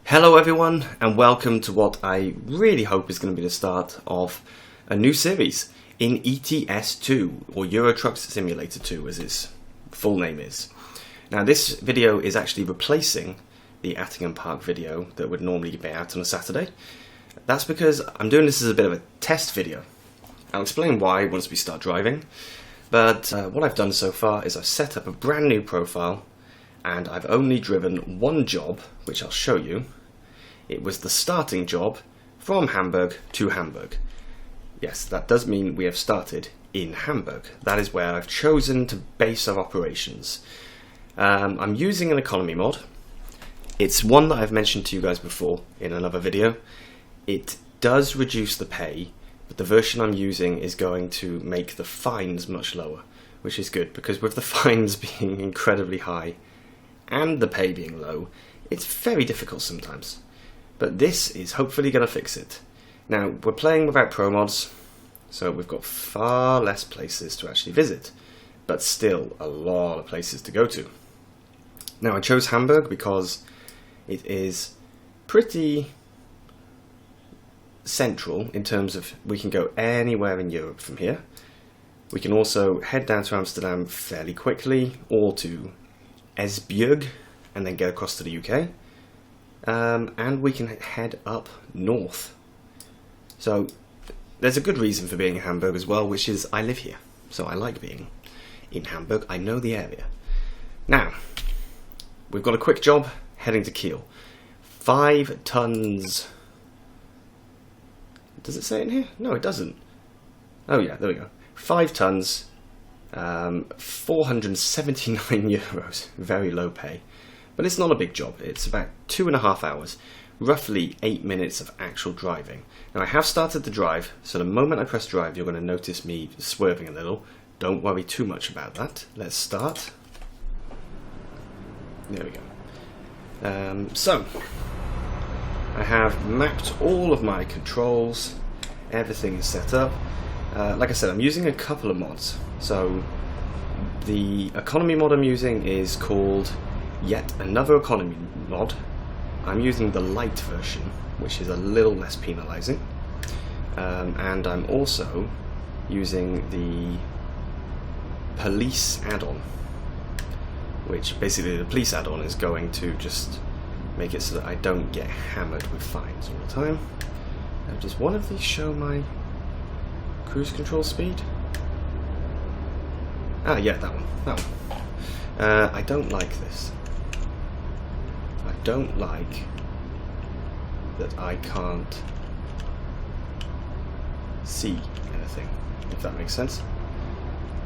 Hello everyone, and welcome to what I really hope is going to be the start of a new series in ETS2, or Euro Truck Simulator 2 as its full name is. Now this video is actually replacing the Attingham Park video that would normally be out on a Saturday. That's because I'm doing this as a bit of a test video. I'll explain why once we start driving, but what I've done so far is I've set up a brand new profile and I've only driven one job, which I'll show you. It was the starting job from Hamburg to Hamburg. Yes, that does mean we have started in Hamburg. That is where I've chosen to base our operations. I'm using an economy mod. It's one that I've mentioned to you guys before in another video. It does reduce the pay, but the version I'm using is going to make the fines much lower, which is good because with the fines being incredibly high and the pay being low, it's very difficult sometimes. But this is hopefully going to fix it. Now, we're playing without pro mods, so we've got far less places to actually visit, but still a lot of places to go to. Now, I chose Hamburg because it is pretty central in terms of we can go anywhere in Europe from here. We can also head down to Amsterdam fairly quickly, or to Esbjerg, and then get across to the UK. And we can head up north. So there's a good reason for being in Hamburg as well, which is I live here. So I like being in Hamburg. I know the area. Now, we've got a quick job heading to Kiel. 5 tons. Does it say it in here? No, it doesn't. Oh yeah, there we go. 5 tons, 479 euros. Very low pay. But it's not a big job. It's about 2.5 hours, roughly 8 minutes of actual driving. Now I have started the drive, so the moment I press drive you're going to notice me swerving a little. Don't worry too much about that. Let's start. There we go. So, I have mapped all of my controls. Everything is set up. Like I said, I'm using a couple of mods. So, the economy mod I'm using is called yet another economy mod. I'm using the light version, which is a little less penalising, and I'm also using the police add-on, which basically the police add-on is going to just make it so that I don't get hammered with fines all the time. Does one of these show my cruise control speed? Ah, yeah, that one. I don't like this. I don't like that I can't see anything, if that makes sense.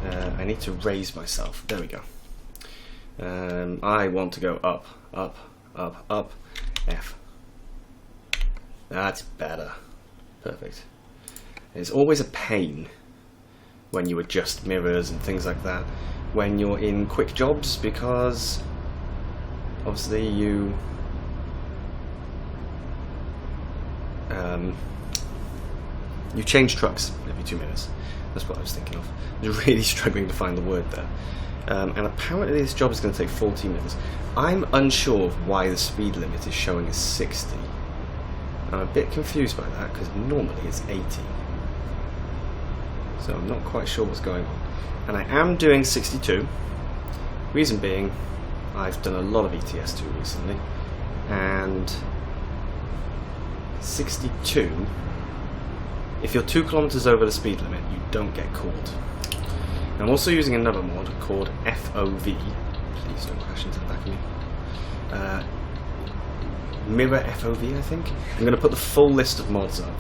I need to raise myself. There we go. I want to go up, up, up, up, F. That's better. Perfect. It's always a pain when you adjust mirrors and things like that when you're in quick jobs, because obviously you change trucks every 2 minutes. That's what I was thinking of. I was really struggling to find the word there. And apparently this job is going to take 40 minutes. I'm unsure of why the speed limit is showing as 60. I'm a bit confused by that because normally it's 80. So I'm not quite sure what's going on. And I am doing 62. Reason being, I've done a lot of ETS2 recently, and 62, if you're 2 kilometers over the speed limit, you don't get caught. I'm also using another mod called FOV. Please don't crash into the back of me. Mirror FOV, I think. I'm going to put the full list of mods up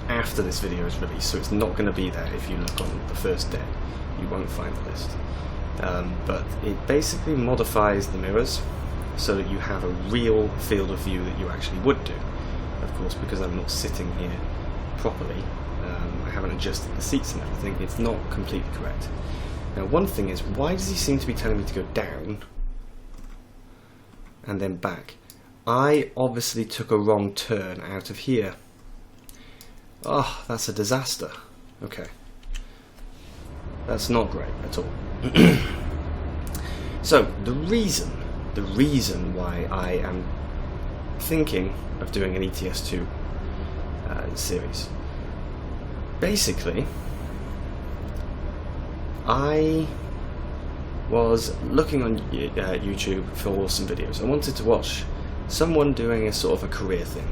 after this video is released, so it's not going to be there if you look on the first day. You won't find the list. But it basically modifies the mirrors so that you have a real field of view that you actually would do. Of course, because I'm not sitting here properly, I haven't adjusted the seats and everything, it's not completely correct. Now one thing is, why does he seem to be telling me to go down and then back? I obviously took a wrong turn out of here. Oh, that's a disaster. Okay. That's not great at all. So, the reason why I am thinking of doing an ETS2 series. Basically, I was looking on YouTube for some videos. I wanted to watch someone doing a sort of a career thing.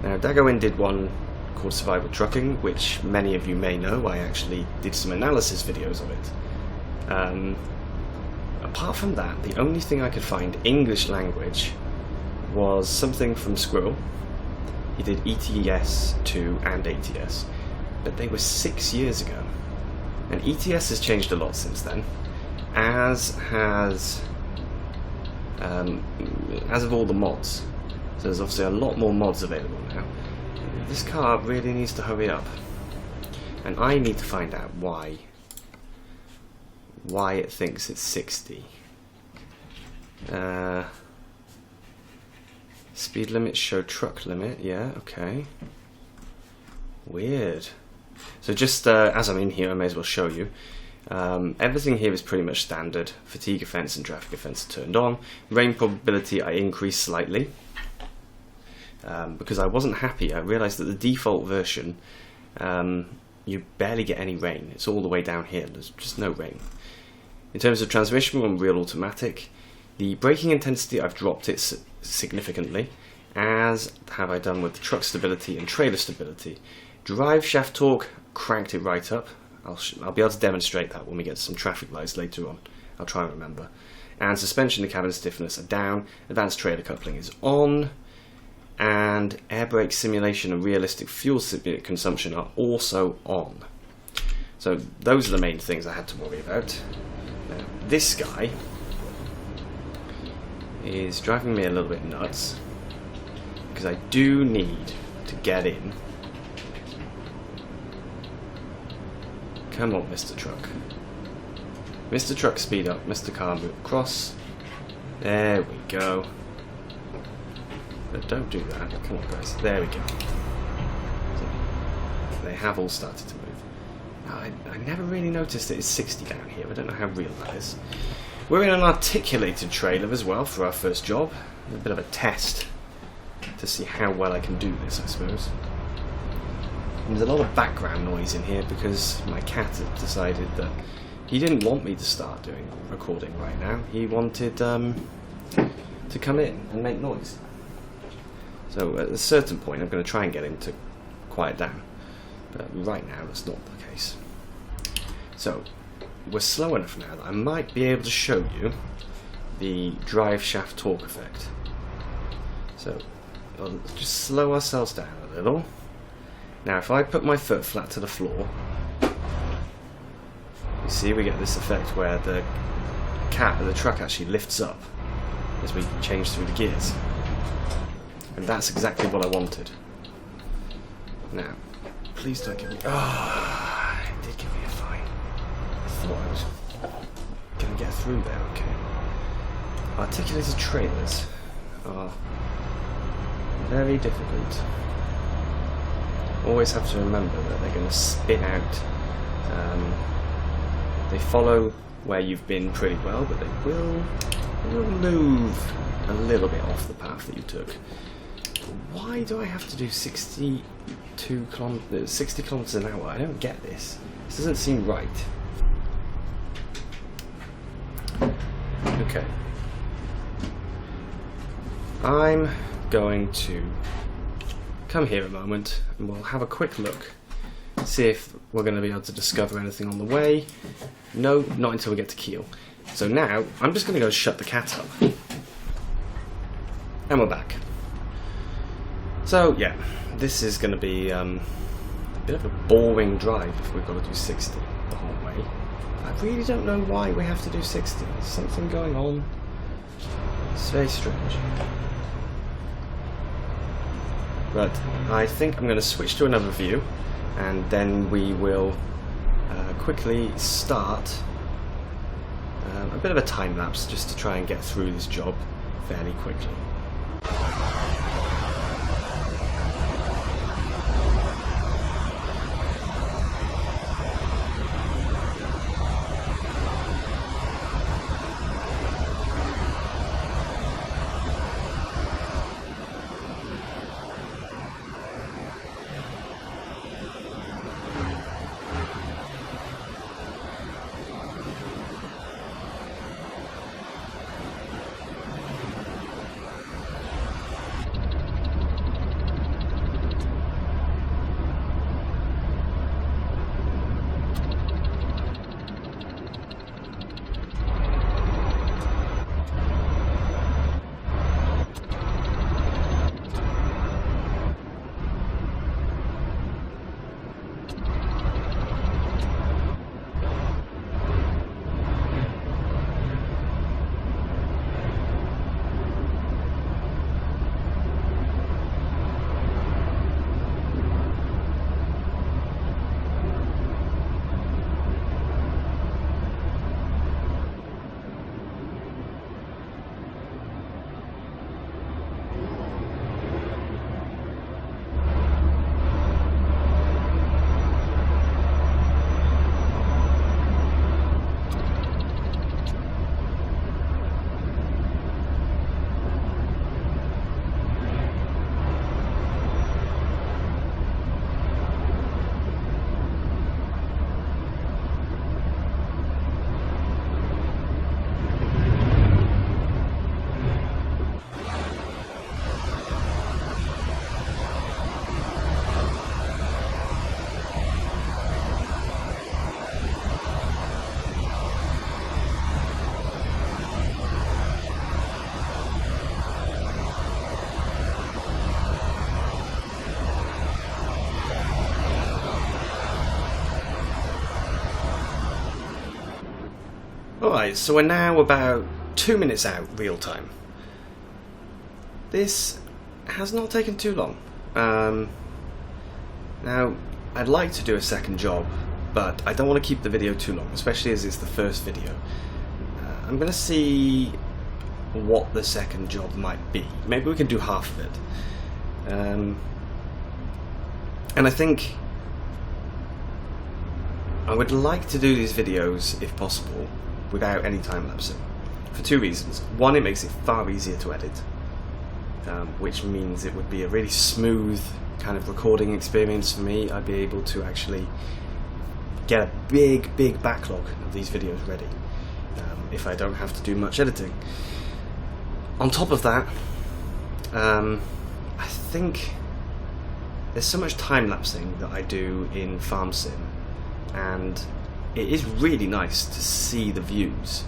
Now, Dagoin did one called Survival Trucking, which many of you may know. I actually did some analysis videos of it. Apart from that, the only thing I could find English language was something from Squirrel. He did ETS2 and ATS, but they were 6 years ago. And ETS has changed a lot since then, as of all the mods. So there's obviously a lot more mods available now. This car really needs to hurry up, and I need to find out why it thinks it's 60. Speed limit, show truck limit, yeah, okay. Weird. So just as I'm in here, I may as well show you. Everything here is pretty much standard. Fatigue offense and traffic offense are turned on. Rain probability I increased slightly. Because I wasn't happy. I realised that the default version, you barely get any rain. It's all the way down here. There's just no rain. In terms of transmission, we're on real automatic. The braking intensity, I've dropped it significantly, as have I done with the truck stability and trailer stability. Drive shaft torque, cranked it right up. I'll be able to demonstrate that when we get to some traffic lights later on. I'll try and remember. And suspension and cabin stiffness are down. Advanced trailer coupling is on. And air brake simulation and realistic fuel consumption are also on. So those are the main things I had to worry about. Now, this guy is driving me a little bit nuts, because I do need to get in. Come on, Mr. Truck. Mr. Truck, speed up. Mr. Car, move across. There we go. But don't do that. Come on, guys. There we go. So they have all started to move. Now, I never really noticed that it's 60 down here. I don't know how real that is. We're in an articulated trailer as well for our first job. A bit of a test to see how well I can do this, I suppose. And there's a lot of background noise in here because my cat had decided that he didn't want me to start doing recording right now. He wanted to come in and make noise. So at a certain point I'm going to try and get him to quiet down. But right now that's not the case. So we're slow enough now that I might be able to show you the drive shaft torque effect. So we'll just slow ourselves down a little. Now if I put my foot flat to the floor, you see we get this effect where the truck actually lifts up as we change through the gears. And that's exactly what I wanted. Now, please don't give me... Oh, it did give me a fine. I thought I was going to get through there, okay. Articulated trailers are very difficult. Always have to remember that they're going to spin out. They follow where you've been pretty well, but they will move a little bit off the path that you took. Why do I have to do 60 kilometers an hour? I don't get this. This doesn't seem right. Okay. I'm going to come here a moment and we'll have a quick look, see if we're going to be able to discover anything on the way. No, not until we get to Kiel. So now I'm just going to go shut the cat up. And we're back. So yeah, this is going to be a bit of a boring drive if we've got to do 60 the whole way. I really don't know why we have to do 60. There's something going on. It's very strange. But I think I'm going to switch to another view and then we will quickly start a bit of a time lapse just to try and get through this job fairly quickly. Alright, so we're now about 2 minutes out real time. This has not taken too long. Now, I'd like to do a second job, but I don't want to keep the video too long, especially as it's the first video. I'm going to see what the second job might be. Maybe we can do half of it. And I think I would like to do these videos, if possible, without any time lapsing, for two reasons. One, it makes it far easier to edit, which means it would be a really smooth kind of recording experience for me. I'd be able to actually get a big backlog of these videos ready if I don't have to do much editing. On top of that, I think there's so much time lapsing that I do in Farm Sim, and it is really nice to see the views,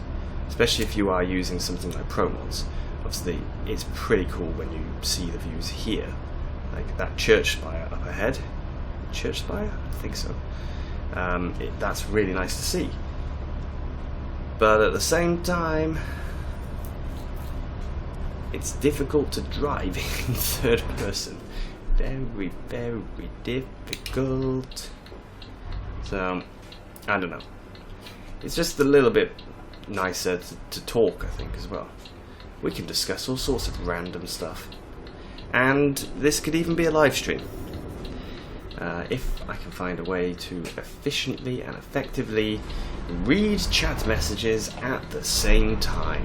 especially if you are using something like Pro Mods. Obviously, it's pretty cool when you see the views here, like that church spire up ahead. Church spire? I think so. That's really nice to see. But at the same time, it's difficult to drive in third person. Very difficult. So, I don't know. It's just a little bit nicer to talk, I think, as well. We can discuss all sorts of random stuff. And this could even be a live stream. If I can find a way to efficiently and effectively read chat messages at the same time.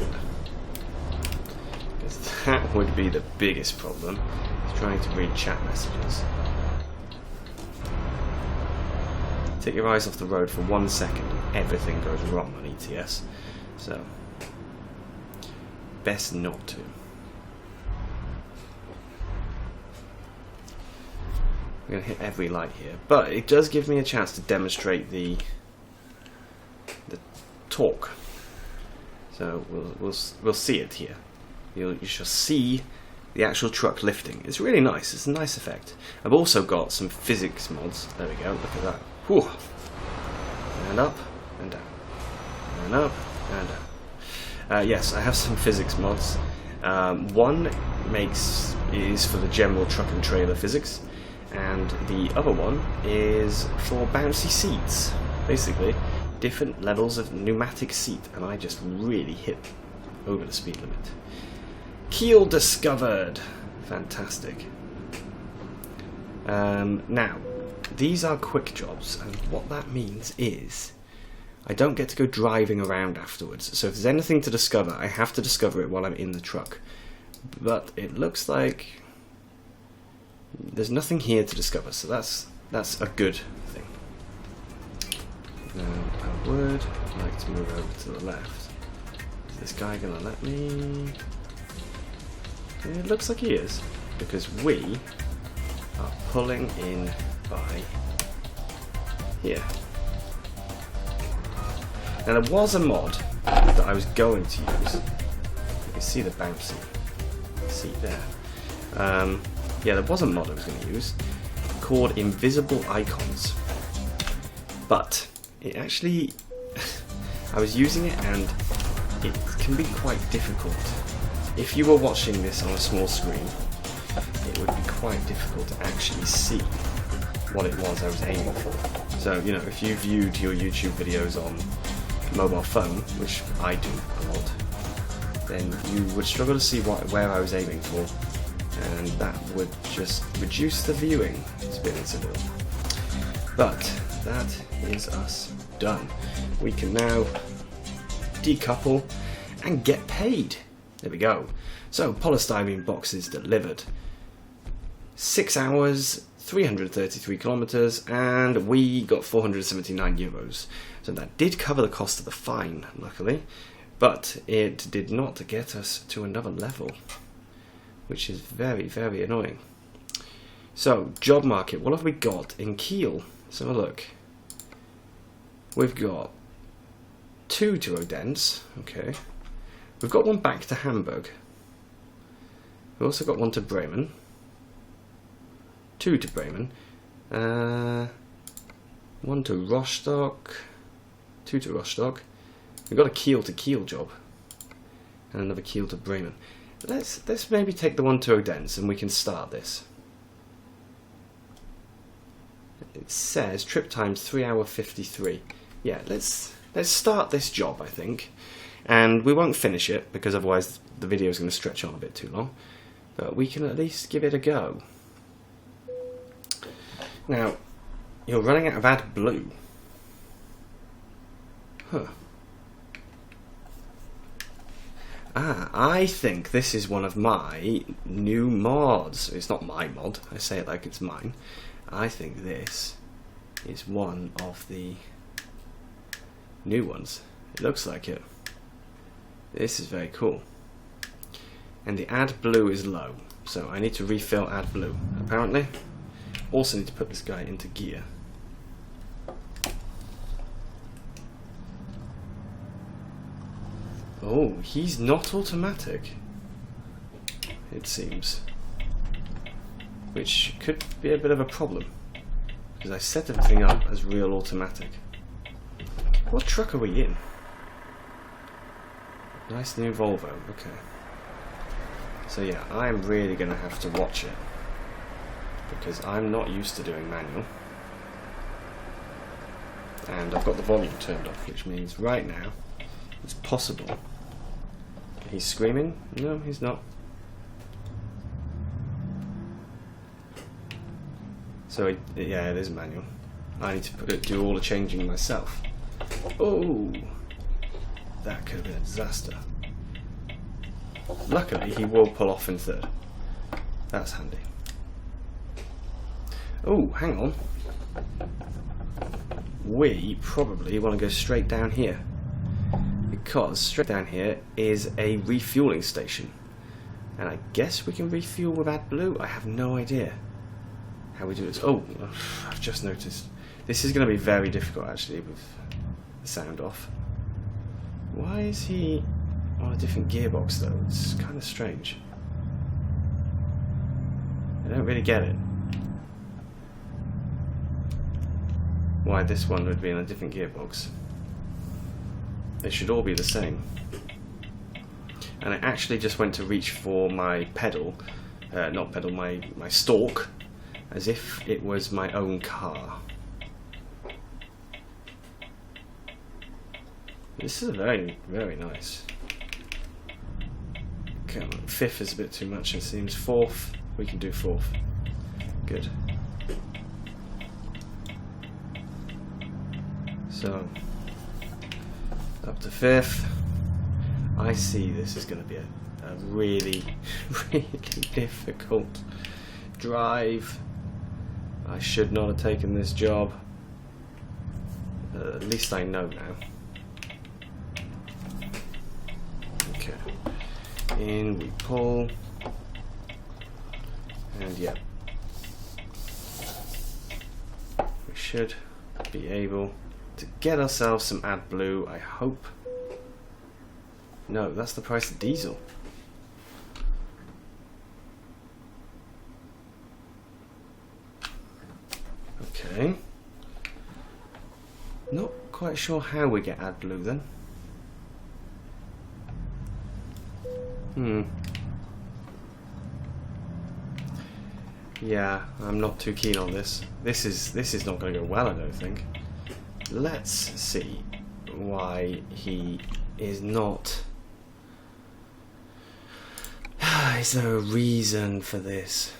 Because that would be the biggest problem, is trying to read chat messages. Take your eyes off the road for 1 second and everything goes wrong on ETS. So, best not to. I'm going to hit every light here, but it does give me a chance to demonstrate the torque. So we'll see it here. You shall see the actual truck lifting. It's really nice. It's a nice effect. I've also got some physics mods. There we go. Look at that. Whew. And up and down. And up and down. Yes, I have some physics mods. One is for the general truck and trailer physics, and the other one is for bouncy seats. Basically, different levels of pneumatic seat, and I just really hit over the speed limit. Keel discovered! Fantastic. Now, these are quick jobs, and what that means is I don't get to go driving around afterwards. So if there's anything to discover, I have to discover it while I'm in the truck. But it looks like there's nothing here to discover, so that's a good thing. Now, I would like to move over to the left. Is this guy gonna let me? It looks like he is, because we are pulling in by here. Now there was a mod that I was going to use. You can see the bouncy seat there. Yeah, there was a mod I was going to use called Invisible Icons, but it actually I was using it and it can be quite difficult. If you were watching this on a small screen, it would be quite difficult to actually see what it was I was aiming for. So, you know, if you viewed your YouTube videos on mobile phone, which I do a lot, then you would struggle to see where I was aiming for, and that would just reduce the viewing experience a little. But that is us done. We can now decouple and get paid. There we go. So, polystyrene boxes delivered. 6 hours, 333 kilometers, and we got 479 euros. So that did cover the cost of the fine, luckily, but it did not get us to another level, which is very annoying. So, job market, what have we got in Kiel? Let's have a look. We've got 2 to Odense, okay. We've got one back to Hamburg. We've also got one to Bremen. 2 to Bremen. 1 to Rostock. 2 to Rostock. We've got a keel to keel job. And another keel to Bremen. Let's maybe take the 1 to Odense and we can start this. It says trip time's 3 hours 53. Yeah, let's start this job, I think. And we won't finish it because otherwise the video is going to stretch on a bit too long. But we can at least give it a go. Now, you're running out of AdBlue. Huh. Ah, I think this is one of my new mods. It's not my mod, I say it like it's mine. I think this is one of the new ones. It looks like it. This is very cool. And the AdBlue is low, so I need to refill AdBlue, apparently. Also need to put this guy into gear. Oh, he's not automatic, it seems. Which could be a bit of a problem, because I set everything up as real automatic. What truck are we in? Nice new Volvo, okay. So yeah, I am really going to have to watch it, because I'm not used to doing manual. And I've got the volume turned off, which means right now it's possible. He's screaming? No, he's not. So yeah, it is manual. I need to do all the changing myself. Oh, that could have been a disaster. Luckily, he will pull off in third. That's handy. Oh, hang on. We probably want to go straight down here, because straight down here is a refueling station, and I guess we can refuel with AdBlue. I have no idea how we do this. Oh, I've just noticed this is going to be very difficult actually with the sound off. Why is he on a different gearbox though? It's kind of strange. I don't really get it. Why this one would be in a different gearbox. They should all be the same. And I actually just went to reach for my pedal, not pedal, my stalk, as if it was my own car. This is very, very nice. Come on, 5th is a bit too much, it seems. 4th, we can do 4th. Good. So, up to 5th. I see this is going to be a really, really difficult drive. I should not have taken this job. At least I know now. Okay. In we pull. And yeah. We should be able to get ourselves some AdBlue, I hope. No, that's the price of diesel. Okay. Not quite sure how we get AdBlue then. Yeah, I'm not too keen on this. This is not going to go well, I don't think. Let's see why he is not. Is there a reason for this?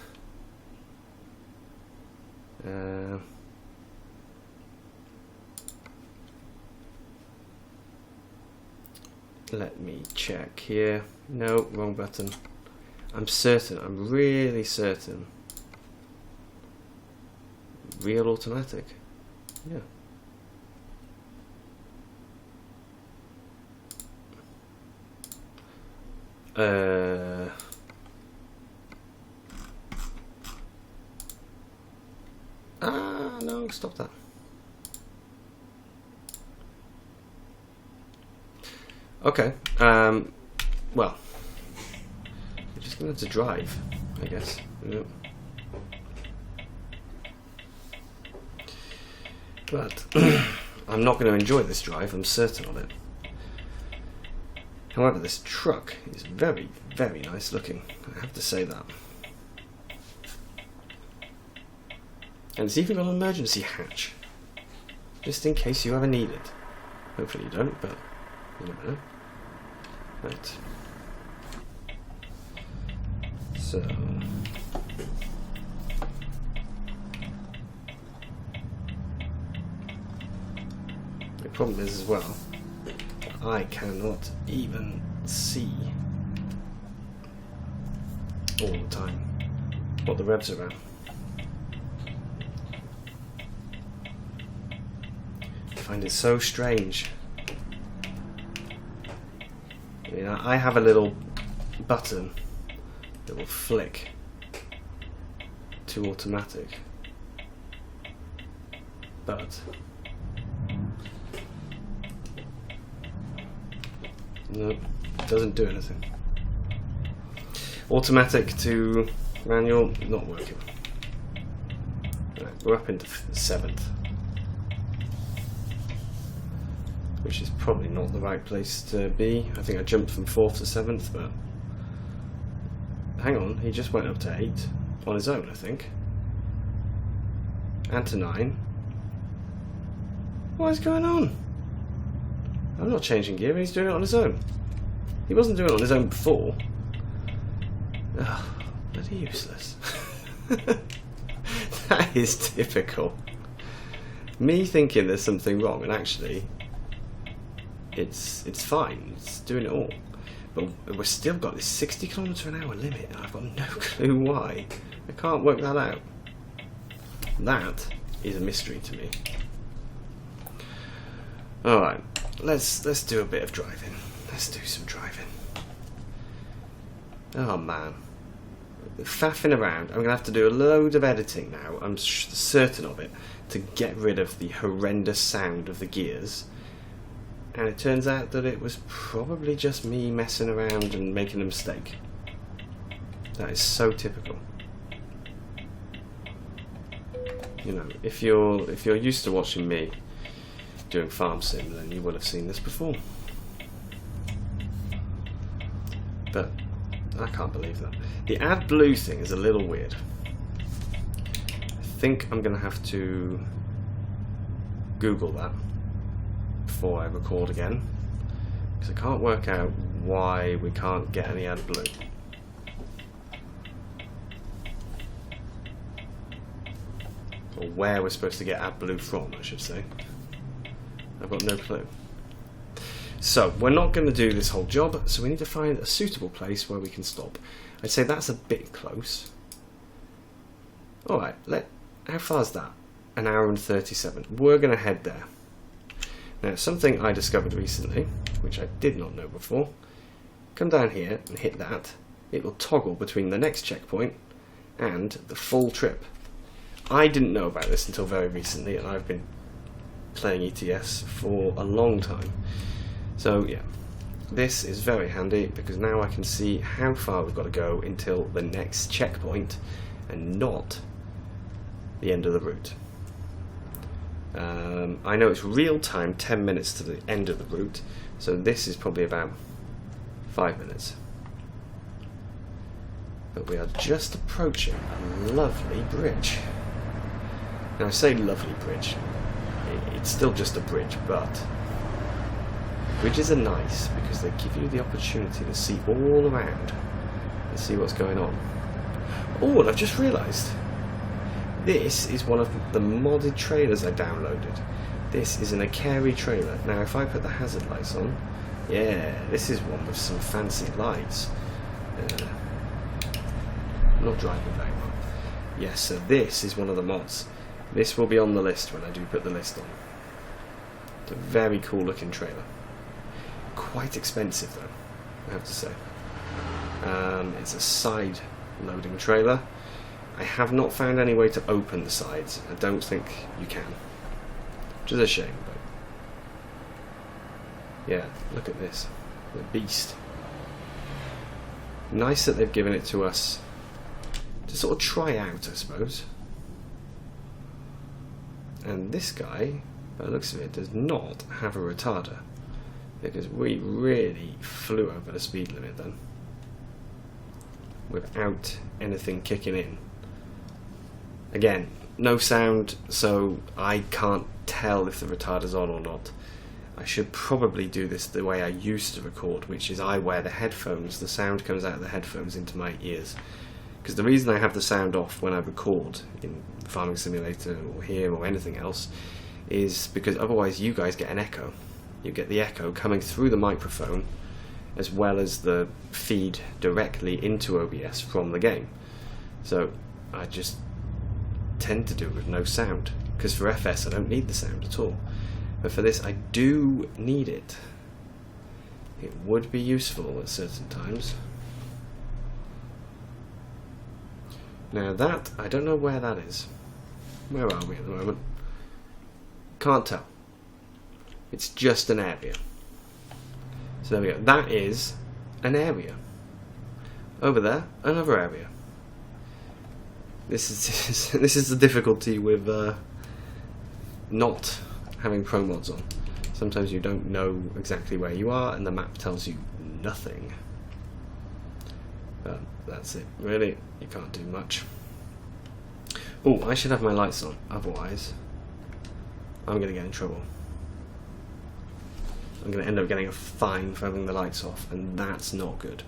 Let me check here. No, wrong button. I'm certain, I'm really certain. Real automatic. Yeah. No, stop that. Okay, well, we're just gonna have to drive, I guess. Yep. But I'm not going to enjoy this drive, I'm certain of it. However, this truck is very, very nice looking, I have to say that. And it's even got an emergency hatch, just in case you ever need it. Hopefully you don't, but you never know. Right. So... the problem is as well, I cannot even see all the time what the revs are at. I find it so strange. You know, I have a little button that will flick to automatic, but no, it doesn't do anything. Automatic to manual, not working. Right, we're up into 7th, which is probably not the right place to be. I think I jumped from 4th to 7th, but hang on, he just went up to 8 on his own, I think, and to 9. What is going on? I'm not changing gear, he's doing it on his own. He wasn't doing it on his own before. Ugh, bloody useless. That is typical. Me thinking there's something wrong, and actually it's fine, it's doing it all. But we've still got this 60 km/h limit, and I've got no clue why. I can't work that out. That is a mystery to me. Alright. Let's do a bit of driving. Let's do some driving. Oh man, faffing around. I'm gonna have to do a load of editing now. I'm certain of it, to get rid of the horrendous sound of the gears. And it turns out that it was probably just me messing around and making a mistake. That is so typical. You know, if you're used to watching me doing farm sim, then you would have seen this before. But I can't believe that. The AdBlue thing is a little weird. I think I'm going to have to Google that before I record again, because I can't work out why we can't get any AdBlue. Or where we're supposed to get AdBlue from, I should say. I've got no clue. So, we're not going to do this whole job, so we need to find a suitable place where we can stop. I'd say that's a bit close. Alright, how far is that? 1 hour and 37. We're going to head there. Now, something I discovered recently, which I did not know before, come down here and hit that. It will toggle between the next checkpoint and the full trip. I didn't know about this until very recently, and I've been playing ETS for a long time. So yeah, this is very handy because now I can see how far we've got to go until the next checkpoint and not the end of the route. I know it's real time 10 minutes to the end of the route, so this is probably about 5 minutes. But we are just approaching a lovely bridge. Now I say lovely bridge, it's still just a bridge, but bridges are nice because they give you the opportunity to see all around and see what's going on. Oh, and I've just realised, this is one of the modded trailers I downloaded. This is an Akari trailer. Now if I put the hazard lights on, yeah, this is one with some fancy lights. I'm not driving very well. Yes, so this is one of the mods. This will be on the list when I do put the list on. It's a very cool looking trailer. Quite expensive though, I have to say. It's a side loading trailer. I have not found any way to open the sides. I don't think you can. Which is a shame, but yeah, look at this. The beast. Nice that they've given it to us to sort of try out, I suppose. And this guy, by the looks of it, does not have a retarder. because we really flew over the speed limit then, without anything kicking in. Again, no sound, so I can't tell if the retarder's on or not. I should probably do this the way I used to record, which is I wear the headphones. The sound comes out of the headphones into my ears. Because the reason I have the sound off when I record in Farming Simulator or here or anything else is because otherwise you guys get an echo. You get the echo coming through the microphone as well as the feed directly into OBS from the game. So I just tend to do it with no sound, because for FS I don't need the sound at all, but for this I do need it. It would be useful at certain times. Now that, I don't know where that is. Where are we at the moment? Can't tell. It's just an area. So there we go. That is an area. Over there, another area. This is the difficulty with not having pro mods on. Sometimes you don't know exactly where you are, and the map tells you nothing. But that's it. Really, you can't do much. Oh, I should have my lights on. Otherwise, I'm going to get in trouble. I'm going to end up getting a fine for having the lights off, and that's not good.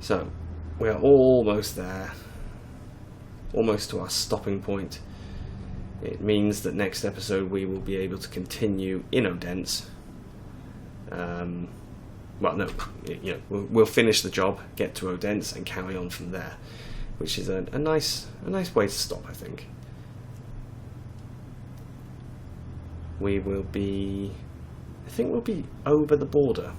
So, we are almost there. Almost to our stopping point. It means that next episode we will be able to continue in Odense. Well, no, you know, we'll finish the job, get to Odense, and carry on from there, which is a nice way to stop, I think. We will be, I think we'll be over the border.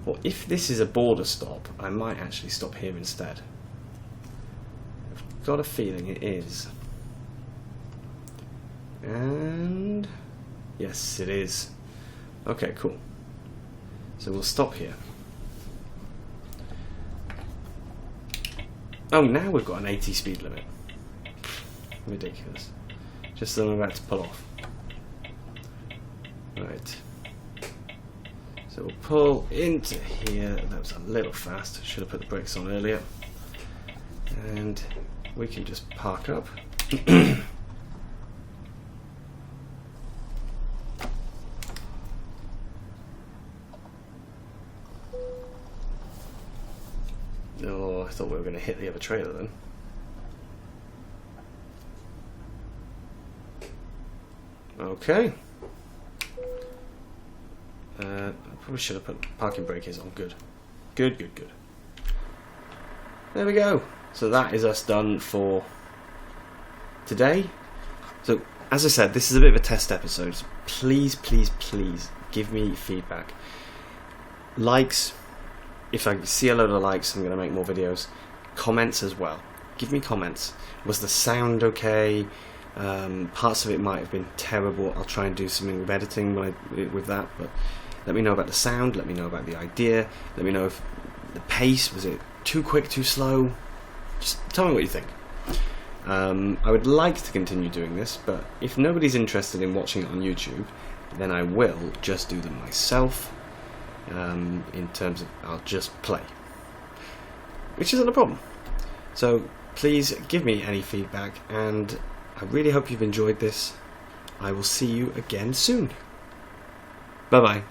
Or if this is a border stop, I might actually stop here instead. I've got a feeling it is. And yes, it is. Okay, cool. So we'll stop here. Oh, now we've got an 80 speed limit. Ridiculous. Just as I'm about to pull off. Right. So we'll pull into here. That was a little fast. Should have put the brakes on earlier. And we can just park up. Oh, I thought we were going to hit the other trailer then. Okay. I probably should have put parking braces on. Good. Good. There we go. So that is us done for today. So, as I said, this is a bit of a test episode. So please give me feedback. Likes. If I see a load of likes, I'm going to make more videos. Comments as well. Give me comments. Was the sound okay? Parts of it might have been terrible. I'll try and do something with editing with that. But let me know about the sound. Let me know about the idea. Let me know if the pace, was it too quick, too slow? Just tell me what you think. I would like to continue doing this, but if nobody's interested in watching it on YouTube, then I will just do them myself. In terms of I'll just play, which isn't a problem. So please give me any feedback, and I really hope you've enjoyed this. I will see you again soon. Bye bye.